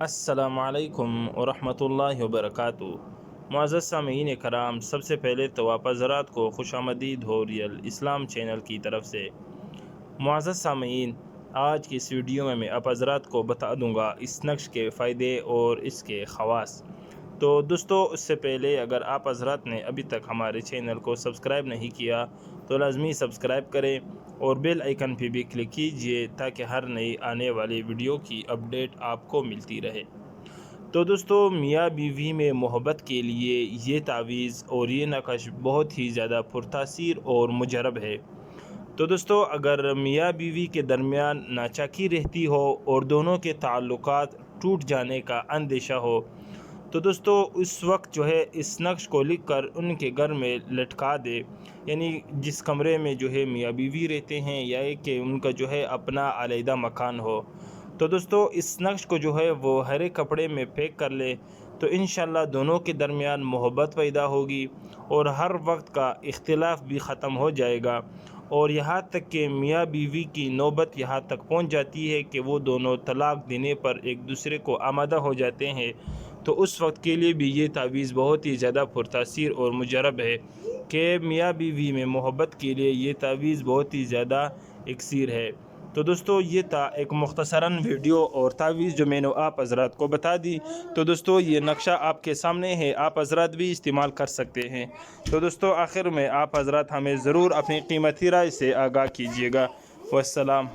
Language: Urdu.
السلام علیکم ورحمۃ اللہ وبرکاتہ۔ معزز سامعین کرام، سب سے پہلے تو آپ حضرات کو خوش آمدید ہو ریئل اسلام چینل کی طرف سے۔ معزز سامعین، آج کی اس ویڈیو میں آپ حضرات کو بتا دوں گا اس نقش کے فائدے اور اس کے خواص۔ تو دوستو، اس سے پہلے اگر آپ حضرات نے ابھی تک ہمارے چینل کو سبسکرائب نہیں کیا تو لازمی سبسکرائب کریں اور بیل آئیکن پہ بھی کلک کیجئے تاکہ ہر نئی آنے والی ویڈیو کی اپڈیٹ آپ کو ملتی رہے۔ تو دوستو، میاں بیوی میں محبت کے لیے یہ تعویذ اور یہ نقش بہت ہی زیادہ پرتاثیر اور مجرب ہے۔ تو دوستو، اگر میاں بیوی کے درمیان ناچاکی رہتی ہو اور دونوں کے تعلقات ٹوٹ جانے کا اندیشہ ہو تو دوستو اس وقت اس نقش کو لکھ کر ان کے گھر میں لٹکا دے، یعنی جس کمرے میں میاں بیوی رہتے ہیں یا کہ ان کا اپنا علیحدہ مکان ہو، تو دوستو اس نقش کو وہ ہرے کپڑے میں پیک کر لے تو انشاءاللہ دونوں کے درمیان محبت پیدا ہوگی اور ہر وقت کا اختلاف بھی ختم ہو جائے گا، اور یہاں تک کہ میاں بیوی کی نوبت یہاں تک پہنچ جاتی ہے کہ وہ دونوں طلاق دینے پر ایک دوسرے کو آمادہ ہو جاتے ہیں، تو اس وقت کے لیے بھی یہ تعویذ بہت ہی زیادہ پرتاثیر اور مجرب ہے کہ میاں بیوی میں محبت کے لیے یہ تعویذ بہت ہی زیادہ اکسیر ہے۔ تو دوستو، یہ تھا ایک مختصراً ویڈیو اور تعویذ جو میں نے آپ حضرات کو بتا دی۔ تو دوستو، یہ نقشہ آپ کے سامنے ہے، آپ حضرات بھی استعمال کر سکتے ہیں۔ تو دوستو، آخر میں آپ حضرات ہمیں ضرور اپنی قیمتی رائے سے آگاہ کیجیے گا۔ والسلام۔